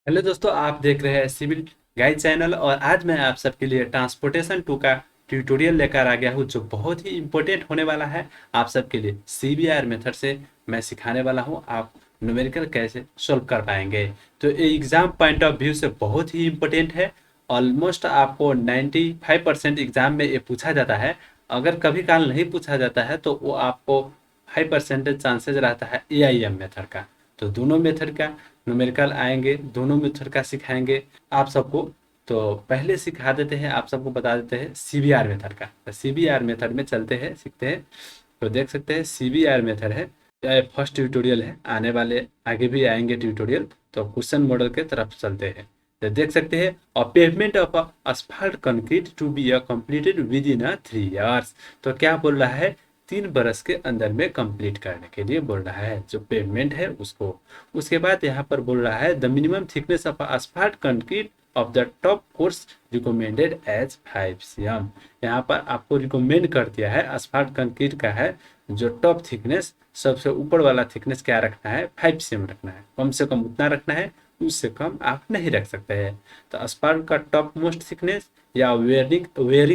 Hello दोस्तों, आप देख रहे हैं सिविल गाइड चैनल। और आज मैं आप सबके लिए ट्रांसपोर्टेशन 2 का ट्यूटोरियल लेकर आ गया हूं, जो बहुत ही इम्पोर्टेंट होने वाला है आप सबके लिए। सीबीआर मेथड से मैं सिखाने वाला हूं, आप न्यूमेरिकल कैसे सॉल्व कर पाएंगे। तो ये एग्जाम पॉइंट ऑफ व्यू से बहुत ही इम्पोर्टेंट है। ऑलमोस्ट आपको 95% एग्जाम में ये पूछा जाता है। अगर कभी काल नहीं पूछा जाता है तो वो आपको 5% चांसेस रहता है एआईएम मेथड का। तो दोनों मेथड का न्यूमेरिकल आएंगे, दोनों मेथड का सिखाएंगे आप सबको। तो पहले सिखा देते हैं, आप सबको बता देते हैं सीबीआर मेथड का। तो सीबीआर मेथड में चलते हैं, सीखते हैं। तो देख सकते हैं सीबीआर मेथड है, यह फर्स्ट ट्यूटोरियल है। आने वाले आगे भी आएंगे ट्यूटोरियल। तो क्वेश्चन मॉडल के तरफ चलते हैं। तो देख सकते हैं a pavement of asphalt concrete to be completed within 3 years। तो क्या बोल रहा है, 3 बरस के अंदर में कंप्लीट करने के लिए बोल रहा है जो पेवमेंट है उसको। उसके बाद यहाँ पर बोल रहा है the minimum thickness of asphalt concrete of the top course recommended as 5 cm। यहाँ पर आपको रिकमेंड कर दिया है asphalt कंक्रीट का है जो टॉप थिकनेस, सबसे ऊपर वाला थिकनेस क्या रखना है, 5 cm रखना है। कम से कम उतना रखना है, उससे कम आप नहीं रख सकते हैं। तो asphalt का टॉप मोस्ट थिकनेस या वेयरिंग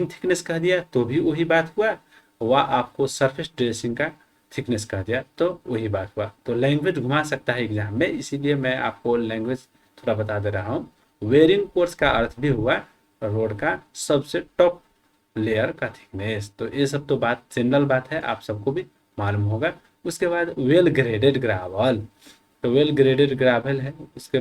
थिकनेस कह दिया तो भी वही बात हुआ। वह आपको सरफेस ड्रेसिंग का थिकनेस कह दिया तो वही बात हुआ। तो लैंग्वेज घुमा सकता है एग्जाम में, इसीलिए मैं आपको लैंग्वेज थोड़ा बता दे रहा हूँ। वेयरिंग कोर्स का अर्थ भी हुआ रोड का सबसे टॉप लेयर का थिकनेस। तो ये सब तो बात जनरल बात है, आप सबको भी मालूम होगा। उसके बाद वेल ग्रेडेड ग्रावल। तो वेल ग्रेडेड ग्रावल है। उसके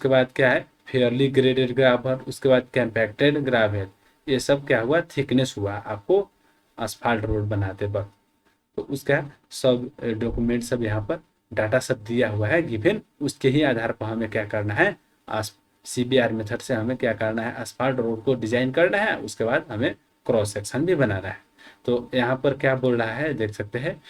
बाद क्या है, फेयरली ग्रेडेड ग्रावल। उसके बाद कैम्पैक्टेड ग्रावल। ये सब क्या हुआ, थिकनेस हुआ आपको asphalt रोड बनाते वक्त। तो उसका सब डॉक्यूमेंट सब यहाँ पर डाटा सब दिया हुआ है गिवन। उसके ही आधार पर हमें क्या करना है, सीबीआर मेथड से हमें क्या करना है, asphalt रोड को डिजाइन करना है। उसके बाद हमें क्रॉस सेक्शन भी बनाना है। तो यहाँ पर क्या बोल रहा है, देख सकते हैं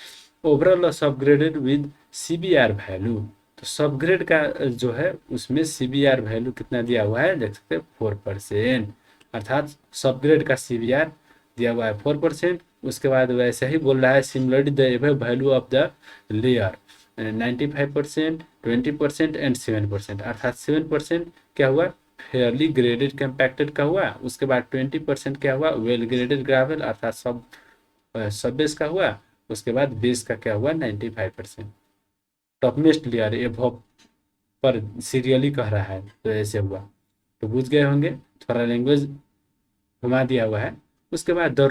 ओवरऑल सबग्रेडेड विद सीबीआर वैल्यू। तो सबग्रेड का जो है उसमें सीबीआर वैल्यू कितना दिया हुआ है, देख सकते हैं 4%। अर्थात सबग्रेड का सीबीआर दिया हुआ है 4%। उसके बाद वैसे ही बोल रहा है similarly the value of the layer 95%, 20% and 7%। अर्थात 7% क्या हुआ, फेयरली ग्रेडेड कैम्पैक्टेड का हुआ। उसके बाद 20% क्या हुआ, वेल ग्रेडेड ग्रावल अर्थात सब बेस का हुआ। उसके बाद बेस का क्या हुआ, 95%। टॉपमेस्ट लेयर ये पर सीरियली कह रहा है तो ऐसे हुआ। तो बुझ गए होंगे, थोड़ा लैंग्वेज घुमा दिया हुआ है। उसके बाद the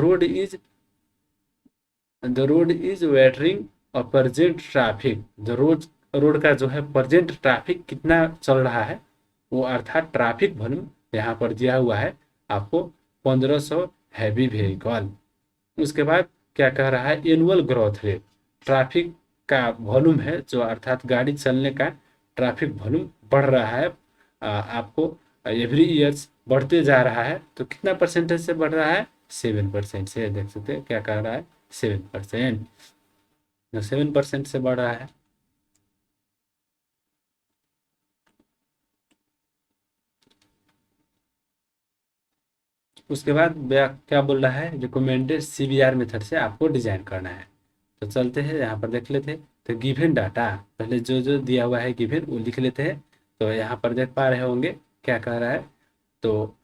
road is weathering a present traffic. Road का जो है प्रजेंट ट्रैफिक कितना चल रहा है वो, अर्थात ट्रैफिक वॉल्यूम यहाँ पर दिया हुआ है आपको 1500 हैवी व्हीकल। उसके बाद क्या कह रहा है, एनुअल ग्रोथ रेट। ट्रैफिक का वॉल्यूम है जो, अर्थात गाड़ी चलने का ट्रैफिक वॉल्यूम बढ़ रहा है आपको एवरी ईयर्स बढ़ते जा रहा है। तो कितना परसेंटेज से बढ़ रहा है, 7% से। देख सकते हैं क्या कह रहा है, 7%। 7% से बढ़ रहा है। उसके बाद क्या बोल रहा है, रिकमेंडेड सीबीआर मेथड से आपको डिजाइन करना है। तो चलते हैं यहाँ पर देख लेते हैं। तो गिवन डाटा पहले जो जो दिया हुआ है गिवन वो लिख लेते हैं। तो यहाँ पर देख पा रहे होंगे क्या कह रहा है। तो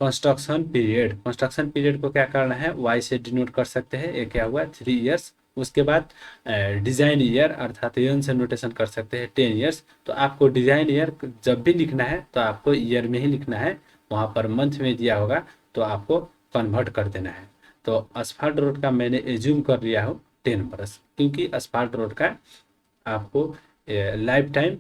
कंस्ट्रक्शन पीरियड को क्या करना है, वाई से डिनोट कर सकते हैं। ये क्या हुआ, 3 years। उसके बाद डिजाइन ईयर अर्थात एन से नोटेशन कर सकते हैं 10 years। तो आपको डिजाइन ईयर जब भी लिखना है तो आपको ईयर में ही लिखना है, वहाँ पर मंथ में दिया होगा तो आपको कन्वर्ट कर देना है। तो asphalt रोड का मैंने एज्यूम कर लिया हूँ 10 बरस, क्योंकि asphalt रोड का आपको लाइफ टाइम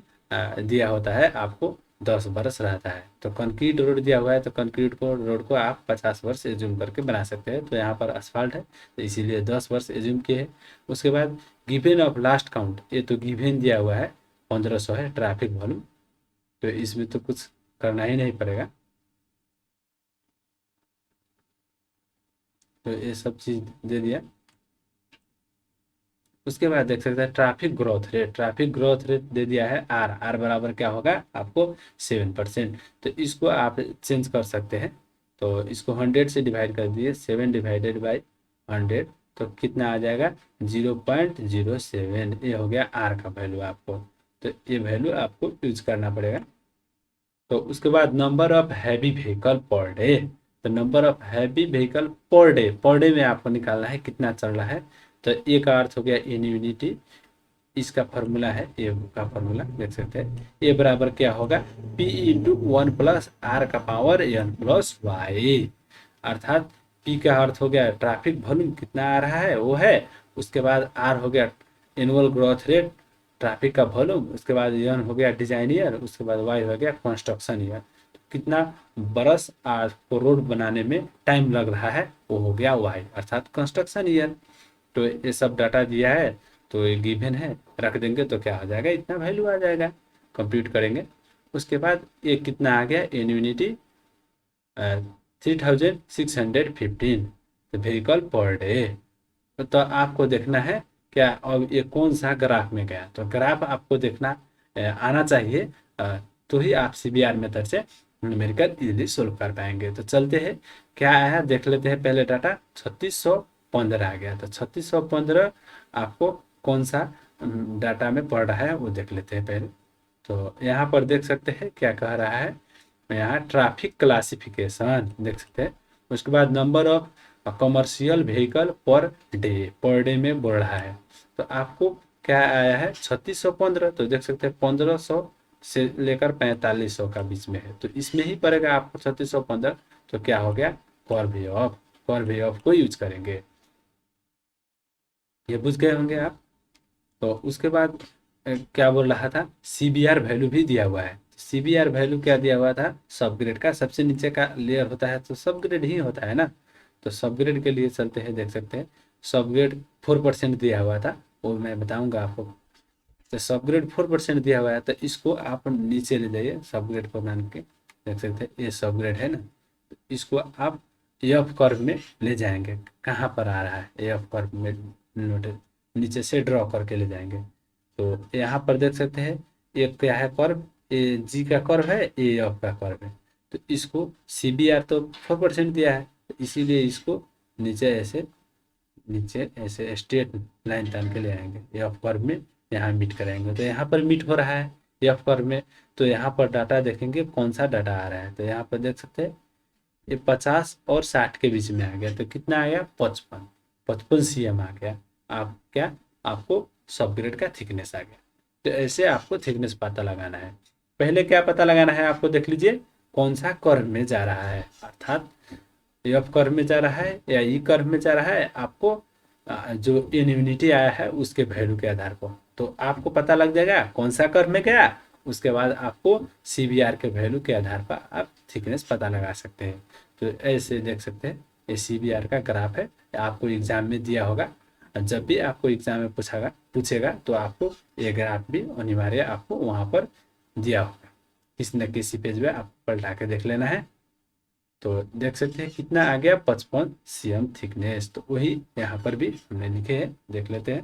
दिया होता है, आपको 10 बरस रहता है। तो कंक्रीट रोड दिया हुआ है तो कंक्रीट को रोड को आप 50 वर्ष एज्यूम करके बना सकते हैं। तो यहाँ पर asphalt है तो इसीलिए 10 वर्ष एज्यूम किए हैं। उसके बाद गिवन ऑफ लास्ट काउंट, ये तो गिवन दिया हुआ है 1500 है ट्रैफिक वॉल्यूम। तो इसमें तो कुछ करना ही नहीं पड़ेगा। तो ये सब चीज़ दे दिया। उसके बाद देख सकते हैं ट्रैफिक ग्रोथ रेट दे दिया है आर। आर बराबर क्या होगा आपको, 7%। तो इसको आप चेंज कर सकते हैं। तो इसको 100 से डिवाइड कर दिए, 7/100। तो कितना आ जाएगा, 0.07। ये हो गया आर का वैल्यू आपको। तो ये वैल्यू आपको यूज करना पड़ेगा। तो उसके बाद number of heavy vehicle per day. तो number of heavy vehicle per day में आपको निकालना है कितना चल रहा है। तो ए का अर्थ हो गया इन यूनिटी, इसका फॉर्मूला है, ए का फॉर्मूला देख सकते हैं। ए बराबर क्या होगा, P into one plus R का पावर एन प्लस वाई। अर्थात पी का अर्थ हो गया ट्रैफिक वॉल्यूम कितना आ रहा है वो है, उसके बाद आर हो गया एनुअल ग्रोथ रेट ट्रैफिक का वॉल्यूम, उसके बाद एन हो गया डिजाइन ईयर, उसके बाद वाई हो गया कंस्ट्रक्शन ईयर। तो कितना बरस आपको रोड बनाने में टाइम लग रहा है वो हो गया वाई अर्थात कंस्ट्रक्शन ईयर। तो ये सब डाटा दिया है, तो ये गिवन है, रख देंगे तो क्या हो जाएगा, इतना वैल्यू आ जाएगा, कंप्यूट करेंगे। उसके बाद ये कितना आ गया इन यूनिटी 3615 व्हीकल पर डे। तो आपको देखना है क्या, अब ये कौन सा ग्राफ में गया, तो ग्राफ आपको देखना आना चाहिए, तो ही आप सीबीआर मेथड से न्यूमेरिकल इजीली सोल्व कर पाएंगे। तो चलते हैं क्या आया देख लेते हैं। पहले डाटा 3615 आ गया, तो 3615 आपको कौन सा डाटा में पड़ रहा है वो देख लेते हैं पहले। तो यहाँ पर देख सकते हैं क्या कह रहा है, यहाँ ट्रैफिक क्लासिफिकेशन देख सकते हैं। उसके बाद number of commercial vehicle per day में बढ़ रहा है। तो आपको क्या आया है 3615, तो देख सकते हैं 1500 से लेकर 4500 का बीच में है, तो इसमें ही पड़ेगा आपको 3615। तो क्या हो गया, कर्व ऑफ को यूज करेंगे, ये बुझ गए होंगे आप। तो उसके बाद क्या बोल रहा था, सीबीआर वैल्यू भी दिया हुआ है। सीबीआर वैल्यू क्या दिया हुआ था, सब ग्रेड का सबसे नीचे का लेयर होता है तो सब ग्रेड ही होता है ना। तो सब ग्रेड के लिए चलते हैं, देख सकते हैं सब ग्रेड 4% दिया हुआ था, वो मैं बताऊंगा आपको। तो सब ग्रेड 4% दिया हुआ है, तो इसको आप नीचे ले जाइए सब ग्रेड को मान के, देख सकते हैं ये सब ग्रेड है ना। तो इसको आप एफ कर्व में ले जाएंगे, कहाँ पर आ रहा है एफ कर्व में, नोट नीचे से ड्रॉ करके ले जाएंगे। तो यहाँ पर देख सकते हैं एक क्या है कर्व, ए जी का कर्व है, ए एफ का कर्व है। तो इसको सी बी आर तो 4% दिया है, तो इसीलिए इसको नीचे ऐसे स्ट्रेट लाइन तान के ले आएंगे एफ कर्व में, यहाँ मीट कराएंगे। तो यहाँ पर मीट हो रहा है एफ कर्व में। तो यहाँ पर डाटा देखेंगे कौन सा डाटा आ रहा है, तो यहाँ पर देख सकते हैं ये 50 और 60 के बीच में आ गया। तो कितना आ गया 55 सीएम आ गया। आप क्या, आपको सब ग्रेड का थिकनेस आ गया। तो ऐसे आपको थिकनेस पता लगाना है। पहले क्या पता लगाना है आपको, देख लीजिए कौन सा कर्व में जा रहा है, अर्थात एफ कर्व में जा रहा है या ई कर्व में जा रहा है। आपको जो इन यूनिटी आया है उसके वैल्यू के आधार पर तो आपको पता लग जाएगा कौन सा कर्व में गया। उसके बाद आपको सीबीआर के वैल्यू के आधार पर आप थिकनेस पता लगा सकते हैं। तो ऐसे देख सकते हैं ये सीबीआर का ग्राफ है, आपको एग्जाम में दिया होगा। जब भी आपको एग्जाम में पूछेगा तो आपको ये ग्राफ भी अनिवार्य आपको वहाँ पर दिया होगा, किसी न किसी पेज में आप पलटा के देख लेना है। तो देख सकते हैं कितना आ गया 55 सीएम थिकनेस। तो वही यहाँ पर भी हमने लिखे हैं, देख लेते हैं।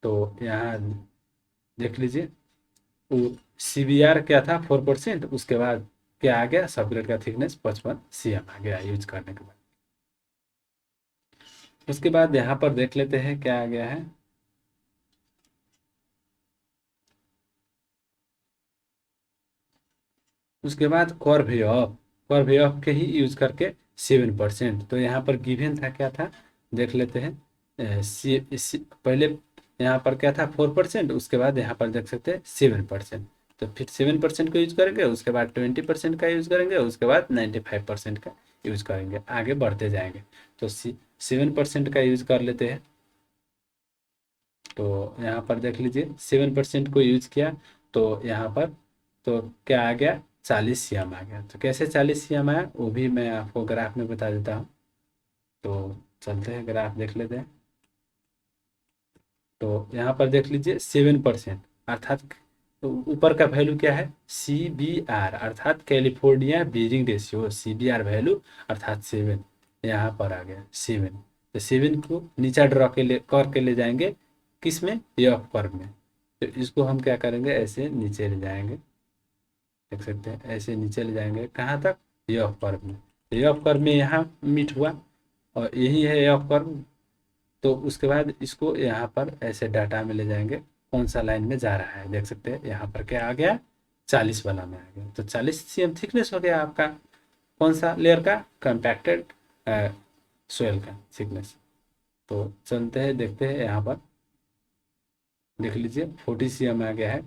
तो यहाँ देख लीजिए वो सी बी आर क्या था 4%, उसके बाद क्या आ गया सब ग्रेड का थिकनेस 55 सीएम आ गया यूज करने के बाद। उसके बाद यहाँ पर देख लेते हैं क्या आ गया है। उसके बाद कर्व ऑफ के ही यूज करके 7%। तो यहाँ पर गिवन था क्या था, देख लेते हैं। पहले यहाँ पर क्या था 4%, उसके बाद यहाँ पर देख सकते हैं 7%। तो फिर 7% का यूज करेंगे, उसके बाद 20% का यूज करेंगे, उसके बाद 95% का यूज करेंगे, आगे बढ़ते जाएंगे। तो 7% का यूज कर लेते हैं। तो यहाँ पर देख लीजिए 7% को यूज किया, तो यहाँ पर तो क्या आ गया 40 सीएम आ गया। तो कैसे 40 सीएम आया वो भी मैं आपको ग्राफ में बता देता हूँ। तो चलते हैं ग्राफ देख लेते हैं। तो यहाँ पर देख लीजिए 7%, अर्थात तो ऊपर का वैल्यू क्या है सी बी आर, अर्थात California bearing ratio, C B R value अर्थात 7 यहाँ पर आ गया 7। तो 7 को नीचा ड्रॉ के ले करके ले जाएंगे किस में, एफ कर्व में। तो इसको हम क्या करेंगे ऐसे नीचे ले जाएंगे, देख सकते हैं ऐसे नीचे ले जाएंगे कहाँ तक, एफ कर्व में। एफ कर्व में यहाँ मीट हुआ और यही है एफ कर्व। तो उसके बाद इसको यहाँ पर ऐसे डाटा में ले जाएंगे कौन सा लाइन में जा रहा है, देख सकते हैं यहाँ पर क्या आ गया 40 वाला में आ गया। तो 40 cm थिकनेस हो गया आपका कौन सा लेयर का, कंपैक्टेड सोयल का थिकनेस। तो चलते हैं देखते हैं, यहाँ पर देख लीजिए 40 cm आ गया है,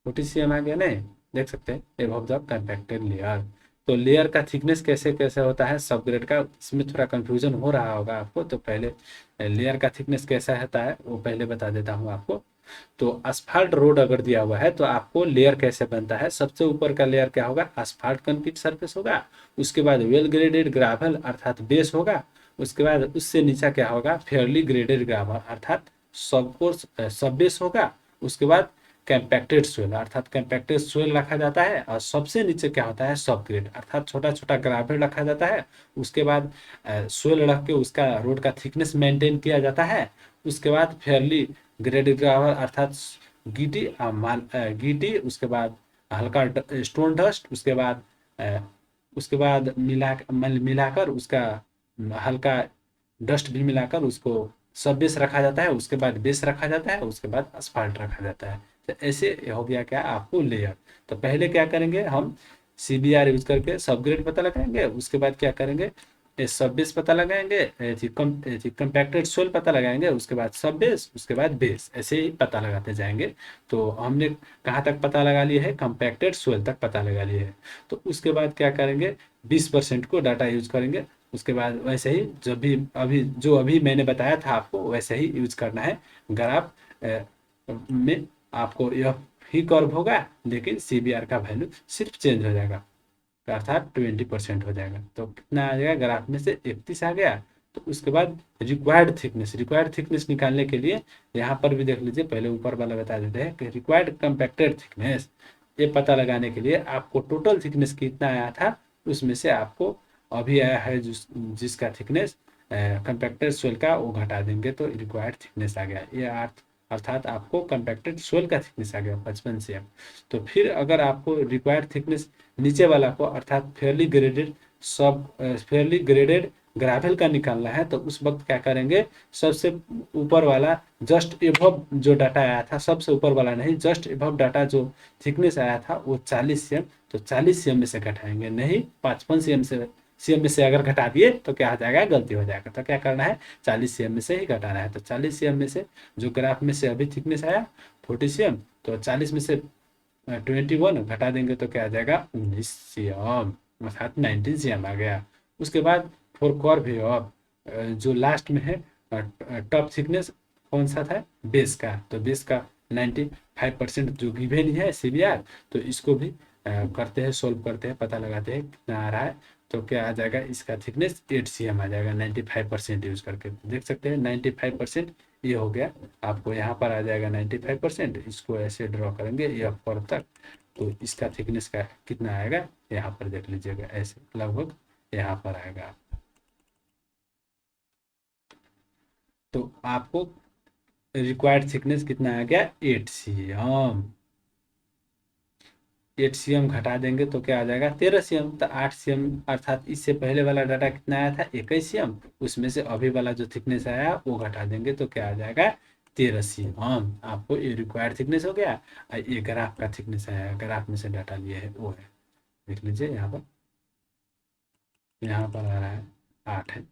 40 cm आ गया नहीं, देख सकते हैं एबव द कंपैक्टेड लेयर। तो लेयर का थिकनेस कैसे कैसे होता है सब ग्रेड का, इसमें थोड़ा कंफ्यूजन हो रहा होगा आपको, तो पहले लेयर का थिकनेस कैसा होता है वो पहले बता देता हूँ आपको। तो asphalt रोड अगर दिया हुआ है तो आपको लेयर कैसे बनता है, सबसे ऊपर का लेयर क्या होगा, asphalt कंक्रीट सरफेस होगा, उसके बाद वेल ग्रेडेड ग्रावल अर्थात बेस होगा, उसके बाद उससे नीचा क्या होगा, फेयरली ग्रेडेड ग्रावल अर्थात सब कोर्स सब बेस होगा, उसके बाद कैंपैक्टेड सोयल अर्थात कैंपैक्टेड सोयल रखा जाता है, और सबसे नीचे क्या होता है, सब ग्रेड अर्थात छोटा छोटा ग्रावल रखा जाता है। उसके बाद सोयल रख के उसका रोड का थिकनेस मेंटेन किया जाता है। उसके बाद फेयरली ग्रेडेड ग्रावल अर्थात गीटी गीटी, उसके बाद हल्का स्टोन डस्ट, उसके बाद मिलाकर उसका हल्का डस्ट भी मिलाकर उसको सब बेस रखा जाता है, उसके बाद बेस रखा जाता है, उसके बाद asphalt रखा जाता है। तो ऐसे हो गया क्या आपको लेयर। तो पहले क्या करेंगे हम, CBR यूज करके सब ग्रेड पता लगाएंगे, उसके बाद क्या करेंगे, सब बेस पता लगाएंगे, कंपैक्टेड सोल पता लगाएंगे, उसके बाद सब बेस, उसके बाद बेस, ऐसे ही पता लगाते जाएंगे। तो हमने कहाँ तक पता लगा लिया है, कंपैक्टेड सोल तक पता लगा लिया है। तो उसके बाद क्या करेंगे, 20% को डाटा यूज करेंगे, उसके बाद वैसे ही जो अभी मैंने बताया था आपको वैसे ही यूज करना है। ग्राफ में आपको यह ही कर्व होगा, लेकिन CBR का वैल्यू सिर्फ चेंज हो जाएगा, अर्थात 20% हो जाएगा। तो कितना आ जाएगा, ग्राफ में से 31 आ गया। तो उसके बाद रिक्वायर्ड थिकनेस निकालने के लिए यहाँ पर भी देख लीजिए, पहले ऊपर वाला बता देते हैं कि रिक्वायर्ड कंपैक्टेड थिकनेस, ये पता लगाने के लिए आपको टोटल थिकनेस कितना आया था, उसमें से आपको अभी आया है जिसका थिकनेस कंपैक्टेड सोल का, वो घटा देंगे तो रिक्वायर्ड थिकनेस आ गया। ये अर्थात आपको कंपैक्टेड सोल का थिकनेस आ गया 55 cm। तो फिर अगर आपको रिक्वायर्ड थिकनेस नीचे वाला को अर्थात फेयरली ग्रेडेड ग्रावेल का निकालना है, तो उस वक्त क्या करेंगे, सबसे ऊपर वाला जस्ट एबव जो डाटा आया था, सबसे ऊपर वाला नहीं, जस्ट एबव डाटा जो थिकनेस आया था वो 40 cm, तो 40 cm में से घटाएंगे, नहीं 55 cm से, सीएम में से अगर घटा दिए तो क्या हो जाएगा, गलती हो जाएगा। तो क्या करना है, 40 cm में से ही घटाना है। तो 40 cm में से जो ग्राफ में से अभी थिकनेस आया 40 cm, तो 40 में से 21 घटा देंगे तो क्या आ जाएगा, 19 cm, अर्थात 19 cm आ गया। उसके बाद फॉर कर्व है अब जो लास्ट में है टॉप थिकनेस कौन सा था, बेस का, तो बेस का 95% जो गिवन है CBR, तो इसको भी करते हैं, सोल्व करते हैं, पता लगाते हैं कितना आ रहा है। तो क्या आ जाएगा, इसका थिकनेस 8 cm आ जाएगा 95% यूज करके, देख सकते हैं 95% ये हो गया। आपको यहाँ पर आ जाएगा 95%, इसको ऐसे ड्रॉ करेंगे यह पर तक, तो इसका थिकनेस का कितना आएगा, यहाँ पर देख लीजिएगा, ऐसे लगभग यहाँ पर आएगा। तो आपको रिक्वायर्ड थिकनेस कितना आ गया, 8 cm। 8 cm घटा देंगे तो क्या आ जाएगा, 13 cm। तो 8 cm अर्थात इससे पहले वाला डाटा कितना आया था, 21 cm, उसमें से अभी वाला जो थिकनेस आया वो घटा देंगे तो क्या आ जाएगा, 13 cm। आपको ये रिक्वायर्ड थिकनेस हो गया, और ये ग्राफ का थिकनेस आया, ग्राफ में से डाटा लिए है वो है, देख लीजिए यहाँ पर आ रहा है 8 है।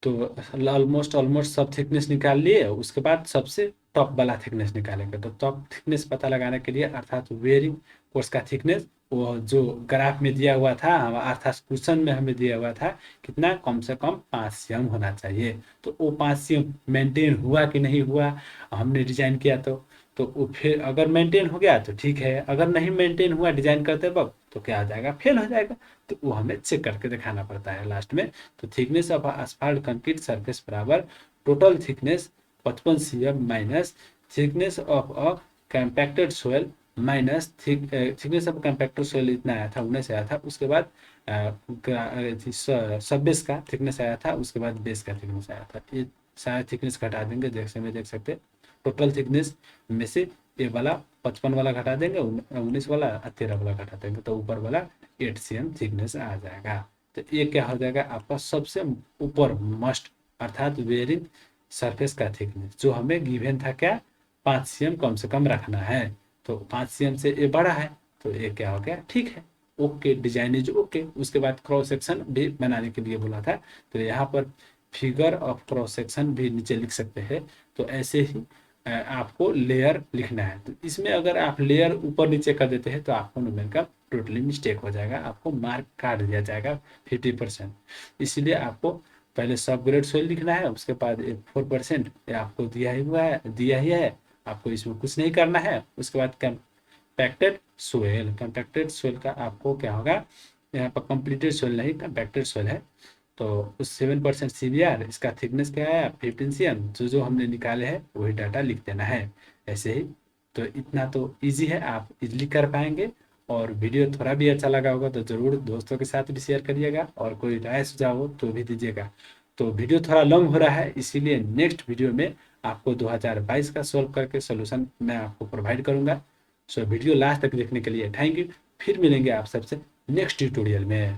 तो ऑलमोस्ट ऑलमोस्ट सब थिकनेस निकाल लिए, उसके बाद सबसे टॉप वाला थिकनेस निकालेंगे। तो टॉप थिकनेस पता लगाने के लिए अर्थात वेयरिंग कोर्स का थिकनेस, वो जो ग्राफ में दिया हुआ था अर्थात क्वेश्चन में हमें दिया हुआ था कितना, कम से कम 5 cm होना चाहिए। तो वो 5 cm मेंटेन हुआ कि नहीं हुआ, हमने डिजाइन किया तो वो फिर अगर मेंटेन हो गया तो ठीक है, अगर नहीं मेंटेन हुआ डिजाइन करते वक्त तो क्या आ जाएगा, फेल हो जाएगा। तो वो हमें चेक करके दिखाना पड़ता है लास्ट में। तो thickness of asphalt concrete surface बराबर total thickness 55 cm minus thickness of a compacted soil minus thickness of compacted soil इतना आया था, 19 आया था। उसके बाद सब बेस का थिकनेस आया था, उसके बाद बेस का थिकनेस आया था। ये सारे थिकनेस घटा देंगे, देख सकते टोटल थिकनेस में से ये वाला 55 वाला घटा देंगे, 19 वाला 13 वाला घटा देंगे, तो ऊपर वाला 8 cm थिकनेस आ जाएगा। तो ये क्या हो जाएगा, आपका सबसे ऊपर मस्ट अर्थात वेयरिंग सरफेस का थिकनेस जो हमें गिवन था क्या, 5 cm कम से कम रखना है। तो 5 cm से ये बड़ा है तो ये क्या हो गया, ठीक है, ओके, डिजाइन इज ओके। उसके बाद क्रॉस सेक्शन भी बनाने के लिए बोला था, तो यहाँ पर फिगर ऑफ क्रॉस सेक्शन भी नीचे लिख सकते हैं। तो ऐसे ही आपको लेयर लिखना है। तो इसमें अगर आप लेयर ऊपर नीचे कर देते हैं तो आपको न्यूमेरिकल टोटली मिस्टेक हो जाएगा, आपको मार्क काट दिया जाएगा 50%। इसलिए आपको पहले सब ग्रेड सोइल लिखना है, उसके बाद 4% ये आपको दिया ही है, आपको इसमें कुछ नहीं करना है। उसके बाद कंपैक्टेड सोइल का आपको क्या होगा, यहाँ पर कंप्लीटेड सोइल नहीं, कंपैक्टेड सोइल है। तो उस 7% CBR, इसका थिकनेस क्या है 15 cm, जो जो हमने निकाले हैं वही डाटा लिख देना है ऐसे ही। तो इतना तो इजी है, आप इजली कर पाएंगे। और वीडियो थोड़ा भी अच्छा लगा होगा तो ज़रूर दोस्तों के साथ भी शेयर करिएगा, और कोई राय सुझाव हो तो भी दीजिएगा। तो वीडियो थोड़ा लॉन्ग हो रहा है, इसीलिए नेक्स्ट वीडियो में आपको 2022 का सॉल्व करके सोल्यूशन मैं आपको प्रोवाइड करूँगा। सो वीडियो लास्ट तक देखने के लिए थैंक यू। फिर मिलेंगे आप सबसे नेक्स्ट ट्यूटोरियल में।